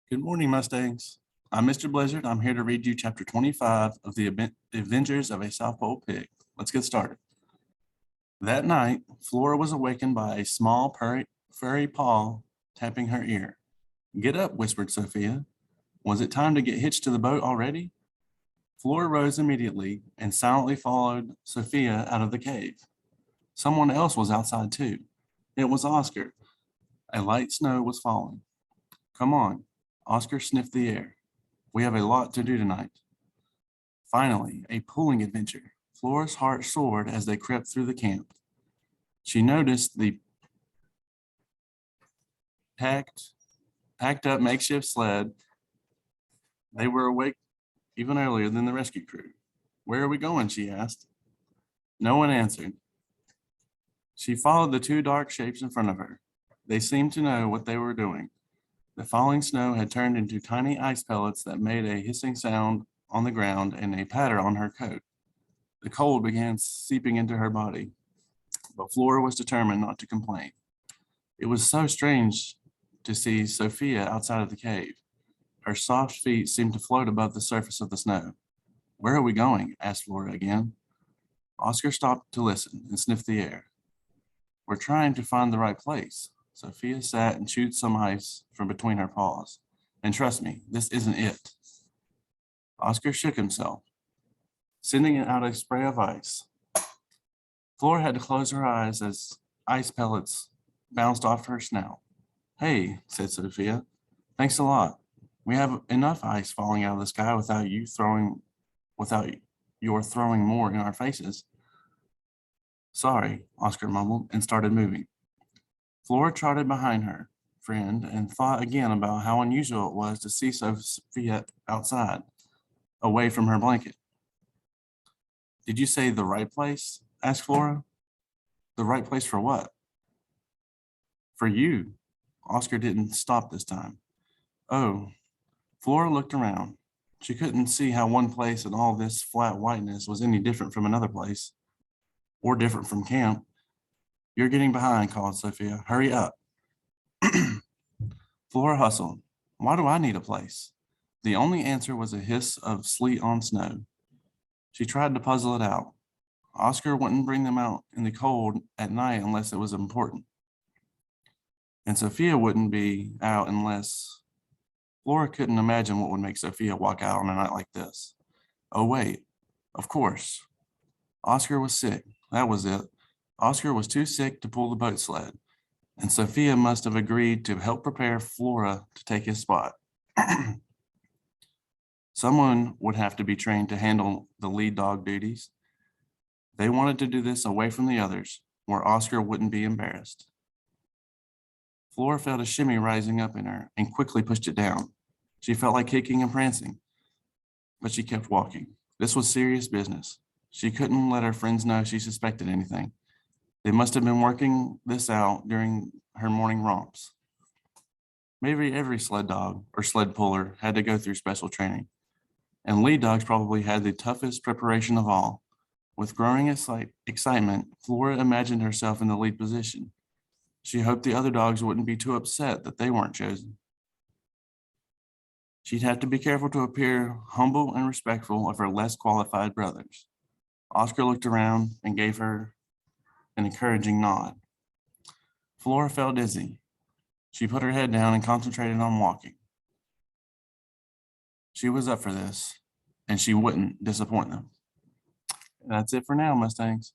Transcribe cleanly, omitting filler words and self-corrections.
Good morning, Mustangs. I'm Mr. Blizzard. I'm here to read you chapter 25 of the Adventures of a South Pole Pig. Let's get started. That night, Flora was awakened by a small furry paw tapping her ear. Get up, whispered Sophia. Was it time to get hitched to the boat already? Flora rose immediately and silently followed Sophia out of the cave. Someone else was outside too. It was Oscar. A light snow was falling. Come on. Oscar sniffed the air. We have a lot to do tonight. Finally, a pulling adventure. Flora's heart soared as they crept through the camp. She noticed the packed up makeshift sled. They were awake even earlier than the rescue crew. Where are we going? She asked. No one answered. She followed the two dark shapes in front of her. They seemed to know what they were doing. The falling snow had turned into tiny ice pellets that made a hissing sound on the ground and a patter on her coat. The cold began seeping into her body, but Flora was determined not to complain. It was so strange to see Sophia outside of the cave. Her soft feet seemed to float above the surface of the snow. Where are we going? Asked Flora again. Oscar stopped to listen and sniffed the air. We're trying to find the right place. Sophia sat and chewed some ice from between her paws. And trust me, this isn't it. Oscar shook himself, sending out a spray of ice. Flora had to close her eyes as ice pellets bounced off her snout. Hey, said Sophia, thanks a lot. We have enough ice falling out of the sky without your throwing more in our faces. Sorry, Oscar mumbled and started moving. Flora trotted behind her friend and thought again about how unusual it was to see Sophia outside, away from her blanket. Did you say the right place? Asked Flora. The right place for what? For you. Oscar didn't stop this time. Oh, Flora looked around. She couldn't see how one place in all this flat whiteness was any different from another place, or different from camp. You're getting behind, called Sophia. Hurry up. Flora hustled. Why do I need a place? The only answer was a hiss of sleet on snow. She tried to puzzle it out. Oscar wouldn't bring them out in the cold at night unless it was important. And Sophia wouldn't be out unless... Flora couldn't imagine what would make Sophia walk out on a night like this. Oh, wait. Of course. Oscar was sick. That was it. Oscar was too sick to pull the boat sled, and Sophia must have agreed to help prepare Flora to take his spot. Someone would have to be trained to handle the lead dog duties. They wanted to do this away from the others, where Oscar wouldn't be embarrassed. Flora felt a shimmy rising up in her and quickly pushed it down. She felt like kicking and prancing, but she kept walking. This was serious business. She couldn't let her friends know she suspected anything. They must have been working this out during her morning romps. Maybe every sled dog or sled puller had to go through special training, and lead dogs probably had the toughest preparation of all. With growing excitement, Flora imagined herself in the lead position. She hoped the other dogs wouldn't be too upset that they weren't chosen. She'd have to be careful to appear humble and respectful of her less qualified brothers. Oscar looked around and gave her an encouraging nod. Flora felt dizzy. She put her head down and concentrated on walking. She was up for this, and she wouldn't disappoint them. That's it for now, Mustangs.